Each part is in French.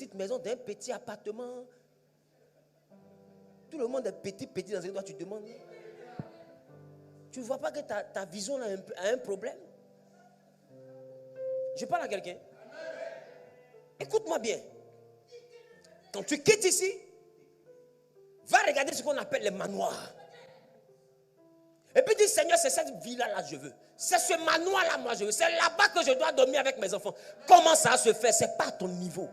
petite maison, d'un petit appartement. Tout le monde est petit dans un endroit, tu te demandes. Tu ne vois pas que ta vision a un problème? Je parle à quelqu'un. Écoute-moi bien. Quand tu quittes ici, va regarder ce qu'on appelle les manoirs. Et puis dis, Seigneur, c'est cette villa-là que je veux. C'est ce manoir-là, moi, je veux. C'est là-bas que je dois dormir avec mes enfants. Comment ça se fait? C'est pas à ton niveau.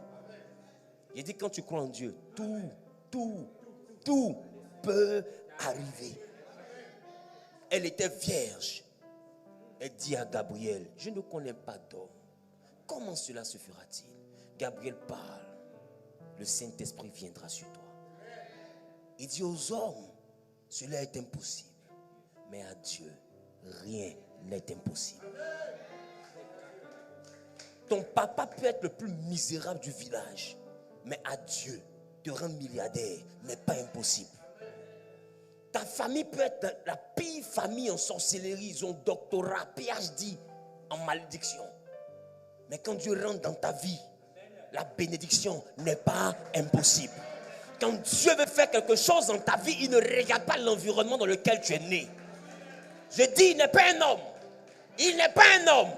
Il dit, quand tu crois en Dieu, tout peut arriver. Elle était vierge. Elle dit à Gabriel, je ne connais pas d'homme. Comment cela se fera-t-il? Gabriel parle. Le Saint-Esprit viendra sur toi. Il dit aux hommes, cela est impossible. Mais à Dieu, rien n'est impossible. Ton papa peut être le plus misérable du village. Mais à Dieu, te rendre milliardaire n'est pas impossible. Ta famille peut être la pire famille en sorcellerie. Ils ont doctorat, PhD en malédiction. Mais quand Dieu rentre dans ta vie, la bénédiction n'est pas impossible. Quand Dieu veut faire quelque chose dans ta vie, il ne regarde pas l'environnement dans lequel tu es né. Je dis, il n'est pas un homme. Il n'est pas un homme.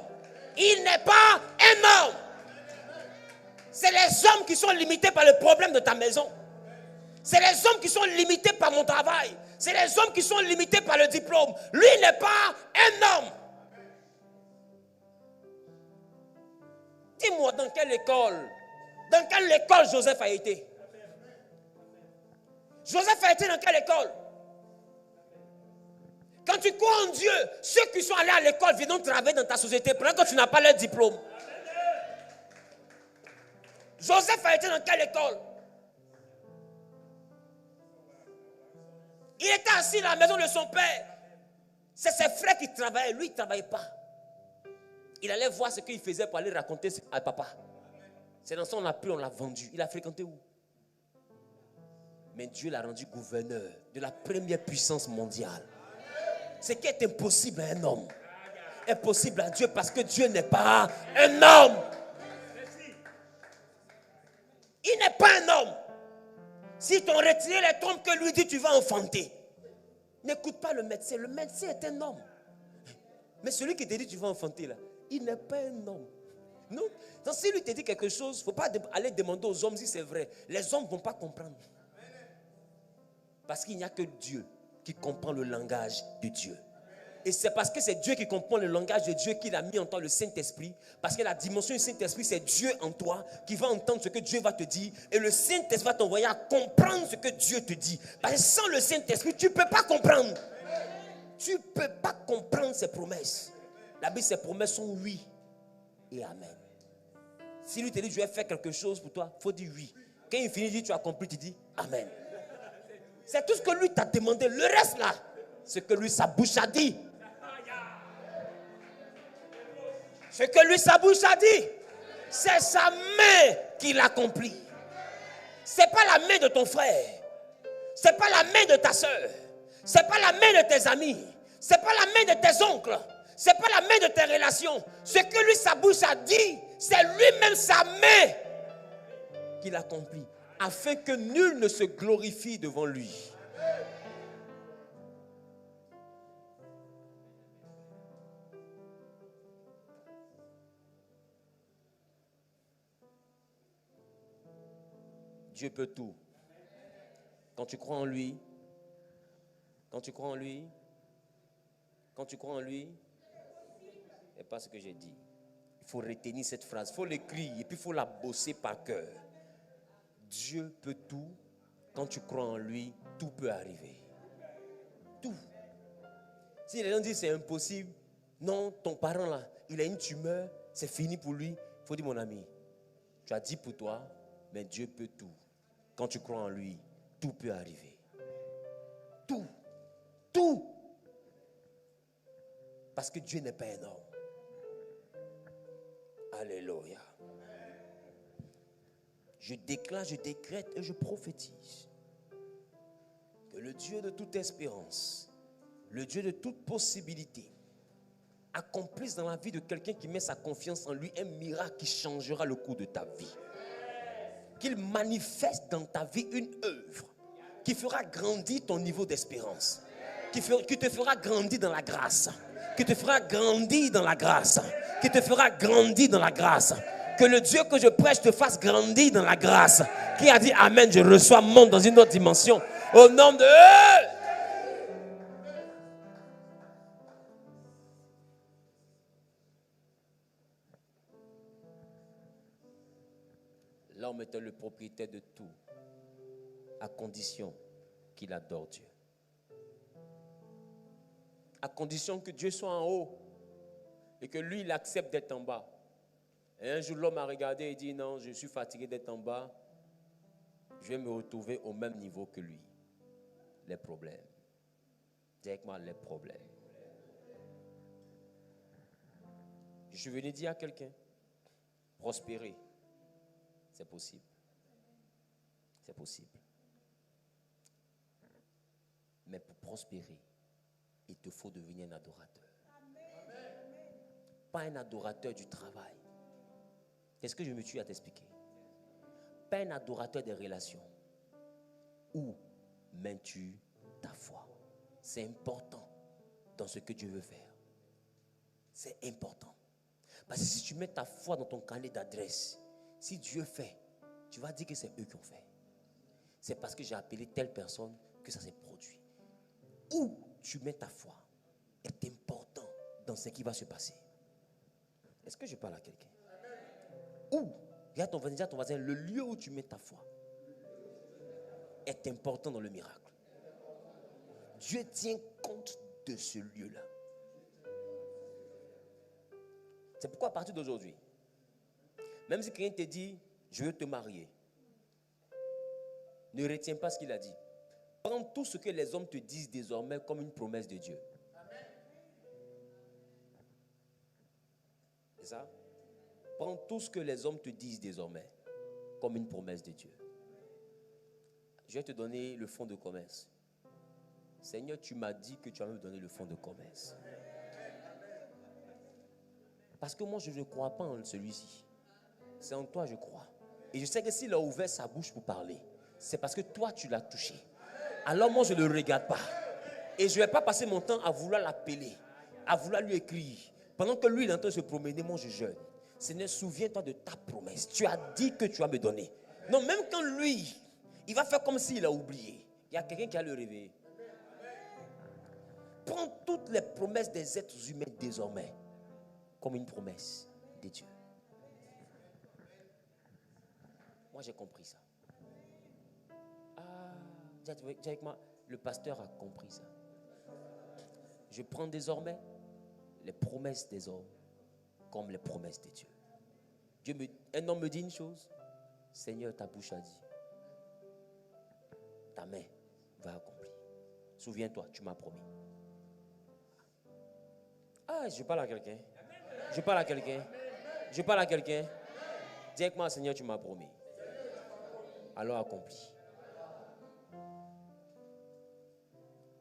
Il n'est pas un homme. C'est les hommes qui sont limités par le problème de ta maison. C'est les hommes qui sont limités par mon travail. C'est les hommes qui sont limités par le diplôme. Lui n'est pas un homme. Dis-moi dans quelle école Joseph a été? Joseph a été dans quelle école? Quand tu crois en Dieu, ceux qui sont allés à l'école viennent travailler dans ta société pendant que tu n'as pas leur diplôme. Joseph a été dans quelle école? Il était assis dans la maison de son père. C'est ses frères qui travaillaient. Lui, il ne travaillait pas. Il allait voir ce qu'il faisait pour aller raconter à papa. C'est dans son appel, on l'a vendu. Il a fréquenté où? Mais Dieu l'a rendu gouverneur de la première puissance mondiale. Ce qui est impossible à un homme est possible à Dieu parce que Dieu n'est pas un homme. Il n'est pas un homme. Si t'ont retiré les trompes que lui dit, tu vas enfanter. N'écoute pas le médecin. Le médecin est un homme. Mais celui qui te dit tu vas enfanter là, il n'est pas un homme. Non. Donc si lui te dit quelque chose, il ne faut pas aller demander aux hommes si c'est vrai. Les hommes ne vont pas comprendre. Parce qu'il n'y a que Dieu qui comprend le langage de Dieu. Et c'est parce que c'est Dieu qui comprend le langage de Dieu qu'il a mis en toi le Saint-Esprit. Parce que la dimension du Saint-Esprit, c'est Dieu en toi qui va entendre ce que Dieu va te dire. Et le Saint-Esprit va t'envoyer à comprendre ce que Dieu te dit. Parce que sans le Saint-Esprit, tu ne peux pas comprendre. Tu ne peux pas comprendre ses promesses. La Bible, ses promesses sont oui et amen. Si lui te dit, je vais faire quelque chose pour toi, il faut dire oui. Quand il finit, il dit, tu as compris, tu dis amen. C'est tout ce que lui t'a demandé. Le reste là, ce que lui, sa bouche a dit. Ce que lui, sa bouche a dit, c'est sa main qui l'accomplit. Ce n'est pas la main de ton frère. Ce n'est pas la main de ta soeur. Ce n'est pas la main de tes amis. Ce n'est pas la main de tes oncles. Ce n'est pas la main de tes relations. Ce que lui, sa bouche a dit, c'est lui-même sa main qui l'accomplit. Afin que nul ne se glorifie devant lui. Dieu peut tout. Quand tu crois en lui, c'est pas ce que j'ai dit. Il faut retenir cette phrase, il faut l'écrire et puis il faut la bosser par cœur. Dieu peut tout. Quand tu crois en lui, tout peut arriver. Tout. Si les gens disent c'est impossible, non, ton parent là, il a une tumeur, c'est fini pour lui. Il faut dire mon ami, tu as dit pour toi, mais Dieu peut tout. Quand tu crois en lui, tout peut arriver. Tout. Tout. Parce que Dieu n'est pas un homme. Alléluia. Je déclare, je décrète et je prophétise que le Dieu de toute espérance, le Dieu de toute possibilité, accomplisse dans la vie de quelqu'un qui met sa confiance en lui un miracle qui changera le cours de ta vie. qu'il manifeste dans ta vie une œuvre qui fera grandir ton niveau d'espérance, qui te fera grandir dans la grâce, qui te fera grandir dans la grâce, qui te fera grandir dans la grâce. Que le Dieu que je prêche te fasse grandir dans la grâce. Qui a dit Amen, je reçois, monte dans une autre dimension. Au nom de... L'homme est le propriétaire de tout, à condition qu'il adore Dieu. À condition que Dieu soit en haut et que lui, il accepte d'être en bas. Et un jour, l'homme a regardé et dit, non, je suis fatigué d'être en bas. Je vais me retrouver au même niveau que lui. Les problèmes. Dis avec moi, les problèmes. Je suis venu dire à quelqu'un, prospérer, c'est possible. C'est possible. Mais pour prospérer, il te faut devenir un adorateur. Pas un adorateur du travail. Qu'est-ce que je me tue à t'expliquer? Pas un adorateur des relations. Où mets-tu ta foi? C'est important dans ce que Dieu veut faire. C'est important. Parce que si tu mets ta foi dans ton carnet d'adresse, si Dieu fait, tu vas dire que c'est eux qui ont fait. C'est parce que j'ai appelé telle personne que ça s'est produit. Où tu mets ta foi est important dans ce qui va se passer. Est-ce que je parle à quelqu'un? Où? Regarde ton voisin, le lieu où tu mets ta foi est important dans le miracle. Dieu tient compte de ce lieu-là. C'est pourquoi à partir d'aujourd'hui, même si quelqu'un te dit, je veux te marier, ne retiens pas ce qu'il a dit. Prends tout ce que les hommes te disent désormais comme une promesse de Dieu. C'est ça? Prends tout ce que les hommes te disent désormais comme une promesse de Dieu. Je vais te donner le fonds de commerce. Seigneur, tu m'as dit que tu vas me donner le fonds de commerce. Parce que moi, je ne crois pas en celui-ci. C'est en toi, je crois. Et je sais que s'il a ouvert sa bouche pour parler, c'est parce que toi, tu l'as touché. Alors moi, je ne le regarde pas. Et je ne vais pas passer mon temps à vouloir l'appeler, à vouloir lui écrire. Pendant que lui, il est en train de se promener, moi, je jeûne. Seigneur, souviens-toi de ta promesse. Tu as dit que tu vas me donner. Non, même quand lui, il va faire comme s'il a oublié. Il y a quelqu'un qui a le réveillé. Prends toutes les promesses des êtres humains désormais comme une promesse de Dieu. Moi, j'ai compris ça. Dis avec moi, le pasteur a compris ça. Je prends désormais les promesses des hommes comme les promesses de Dieu. Un homme me dit une chose, Seigneur, ta bouche a dit, ta main va accomplir. Souviens-toi, tu m'as promis. Je parle à quelqu'un. Je parle à quelqu'un. Je parle à quelqu'un. Dis avec moi, Seigneur, tu m'as promis. Alors accomplis.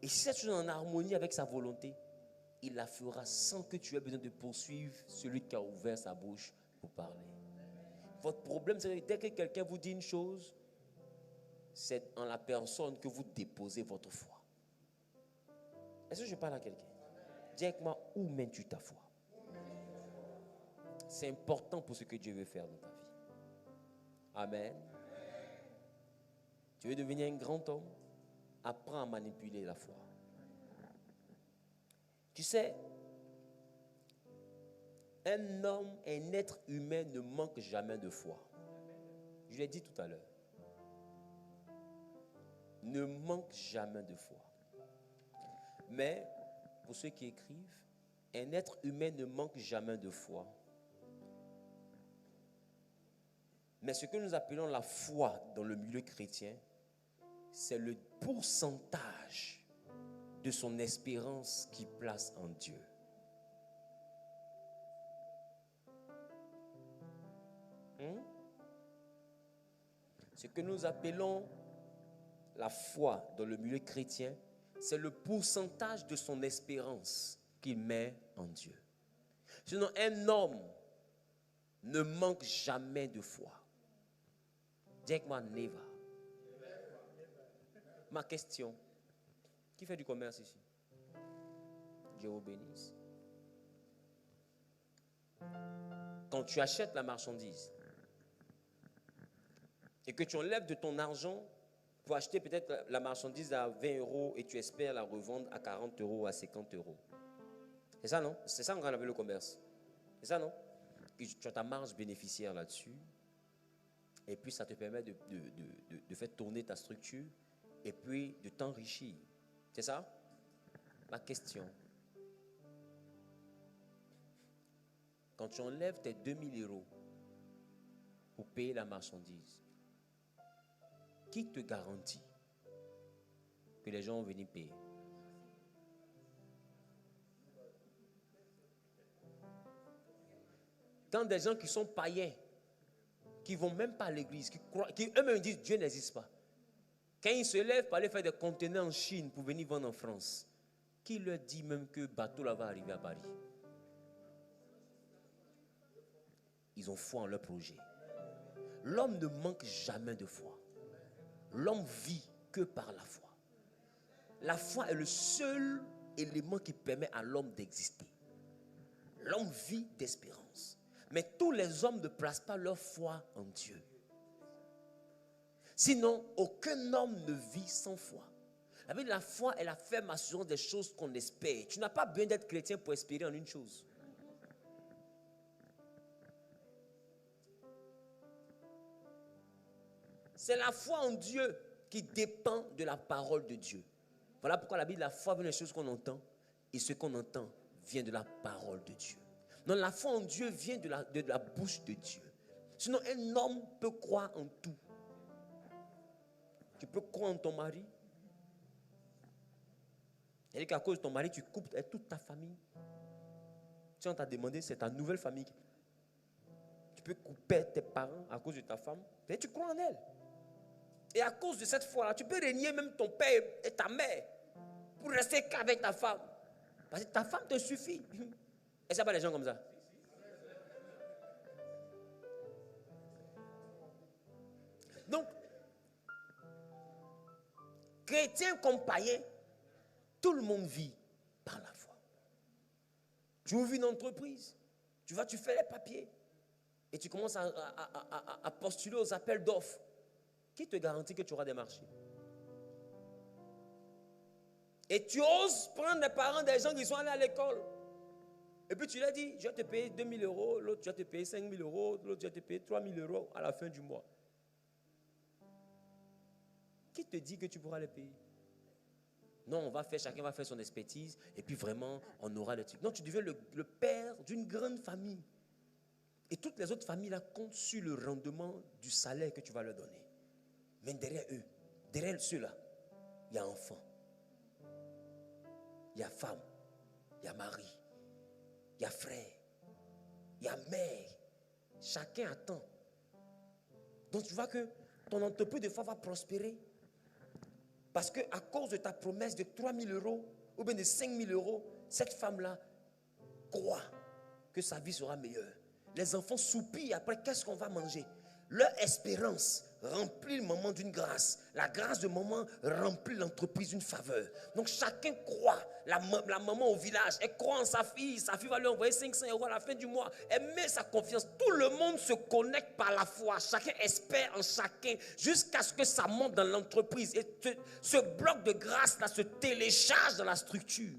Et si cette chose est en harmonie avec sa volonté, il la fera sans que tu aies besoin de poursuivre celui qui a ouvert sa bouche pour parler. Votre problème, c'est que dès que quelqu'un vous dit une chose, c'est en la personne que vous déposez votre foi. Est-ce que je parle à quelqu'un? Dis avec moi, où mets-tu ta foi? C'est important pour ce que Dieu veut faire dans ta vie. Amen. Tu veux devenir un grand homme? Apprends à manipuler la foi. Tu sais, un homme, un être humain ne manque jamais de foi. Je l'ai dit tout à l'heure. Ne manque jamais de foi. Mais, pour ceux qui écrivent, un être humain ne manque jamais de foi. Mais ce que nous appelons la foi dans le milieu chrétien, c'est le pourcentage de son espérance qu'il place en Dieu. Ce que nous appelons la foi dans le milieu chrétien, c'est le pourcentage de son espérance qu'il met en Dieu. Sinon, un homme ne manque jamais de foi. Dis avec moi, never. Ma question, qui fait du commerce ici? Dieu vous bénisse. Quand tu achètes la marchandise et que tu enlèves de ton argent pour acheter peut-être la marchandise à 20 € et tu espères la revendre à 40 € ou à 50 €. C'est ça, non? C'est ça qu'on appelle le commerce. C'est ça, non? Tu as ta marge bénéficiaire là-dessus. Et puis, ça te permet de faire tourner ta structure et puis de t'enrichir. C'est ça? Ma question. Quand tu enlèves tes 2000 € pour payer la marchandise, qui te garantit que les gens vont venir payer? Quand des gens qui sont païens, qui ne vont même pas à l'église, qui eux-mêmes disent Dieu n'existe pas, quand ils se lèvent pour aller faire des conteneurs en Chine pour venir vendre en France, qui leur dit même que le bateau là va arriver à Paris? Ils ont foi en leur projet. L'homme ne manque jamais de foi. L'homme vit que par la foi. La foi est le seul élément qui permet à l'homme d'exister. L'homme vit d'espérance. Mais tous les hommes ne placent pas leur foi en Dieu. Sinon, aucun homme ne vit sans foi. La foi est la ferme assurance des choses qu'on espère. Tu n'as pas besoin d'être chrétien pour espérer en une chose. C'est la foi en Dieu qui dépend de la parole de Dieu. Voilà pourquoi la Bible, la foi vient des choses qu'on entend, et ce qu'on entend vient de la parole de Dieu. Non, la foi en Dieu vient de la bouche de Dieu. Sinon, un homme peut croire en tout. Tu peux croire en ton mari. Et qu'à cause de ton mari, tu coupes toute ta famille. Si on t'a demandé, c'est ta nouvelle famille. Tu peux couper tes parents à cause de ta femme. Et tu crois en elle. Et à cause de cette foi-là, tu peux régner même ton père et ta mère pour rester qu'avec ta femme. Parce que ta femme te suffit. Et ça pas les gens comme ça. Donc, chrétien comme païen, tout le monde vit par la foi. Tu ouvres une entreprise, tu fais les papiers et tu commences à postuler aux appels d'offres. Qui te garantit que tu auras des marchés? Et tu oses prendre les parents des gens qui sont allés à l'école. Et puis tu leur dis, je vais te payer 2000 €, l'autre tu vas te payer 5000 €, l'autre tu vas te payer 3000 € à la fin du mois. Qui te dit que tu pourras les payer? Non, chacun va faire son expertise et puis vraiment on aura le truc. Non, tu deviens le père d'une grande famille. Et toutes les autres familles là comptent sur le rendement du salaire que tu vas leur donner. Mais derrière eux, derrière ceux-là, il y a enfant, il y a femme, il y a mari, il y a frère, il y a mère. Chacun attend. Donc tu vois que ton entreprise de foi va prospérer. Parce qu'à cause de ta promesse de 3000 € ou bien de 5000 €, cette femme-là croit que sa vie sera meilleure. Les enfants soupirent après qu'est-ce qu'on va manger. Leur espérance remplit le moment d'une grâce. La grâce de maman remplit l'entreprise d'une faveur. Donc chacun croit. La maman au village, elle croit en sa fille. Sa fille va lui envoyer 500 € à la fin du mois. Elle met sa confiance. Tout le monde se connecte par la foi. Chacun espère en chacun jusqu'à ce que ça monte dans l'entreprise. Et ce bloc de grâce-là se télécharge dans la structure.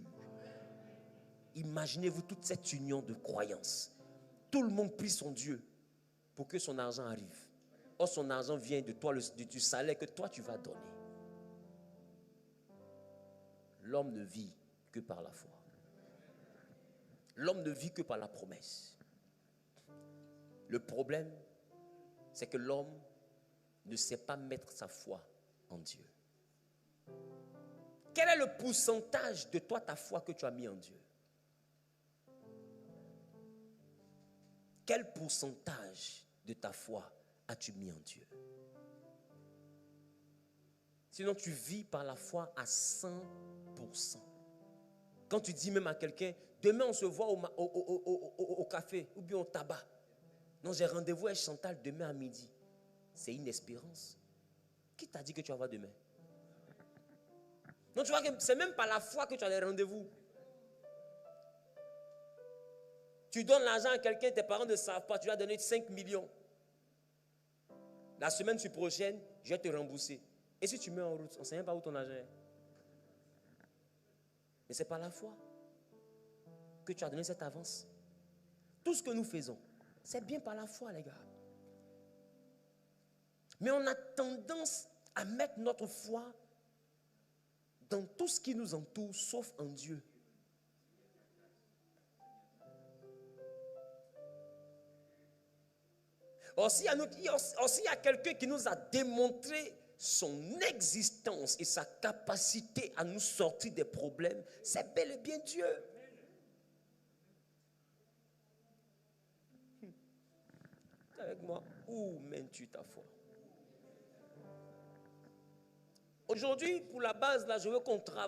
Imaginez-vous toute cette union de croyance. Tout le monde prie son Dieu pour que son argent arrive. Or, son argent vient de toi, du salaire que toi tu vas donner. L'homme ne vit que par la foi. L'homme ne vit que par la promesse. Le problème, c'est que l'homme ne sait pas mettre sa foi en Dieu. Quel est le pourcentage de toi, ta foi que tu as mis en Dieu? Quel pourcentage de ta foi as-tu mis en Dieu? Sinon, tu vis par la foi à 100%. Quand tu dis même à quelqu'un, demain on se voit au café ou bien au tabac. Non, j'ai rendez-vous avec Chantal demain à midi. c'est une espérance. Qui t'a dit que tu vas voir demain? Donc tu vois que c'est même pas la foi que tu as les rendez-vous. Tu donnes l'argent à quelqu'un, tes parents ne savent pas, tu lui as donné 5 millions. La semaine prochaine, je vais te rembourser. Et si tu mets en route, on ne sait même pas où ton argent est. Mais ce n'est pas la foi que tu as donné cette avance. Tout ce que nous faisons, c'est bien par la foi, les gars. Mais on a tendance à mettre notre foi dans tout ce qui nous entoure, sauf en Dieu. Or, s'il y a quelqu'un qui nous a démontré son existence et sa capacité à nous sortir des problèmes, c'est bel et bien Dieu. Avec moi, où mènes-tu ta foi? Aujourd'hui, pour la base, là, je veux qu'on travaille.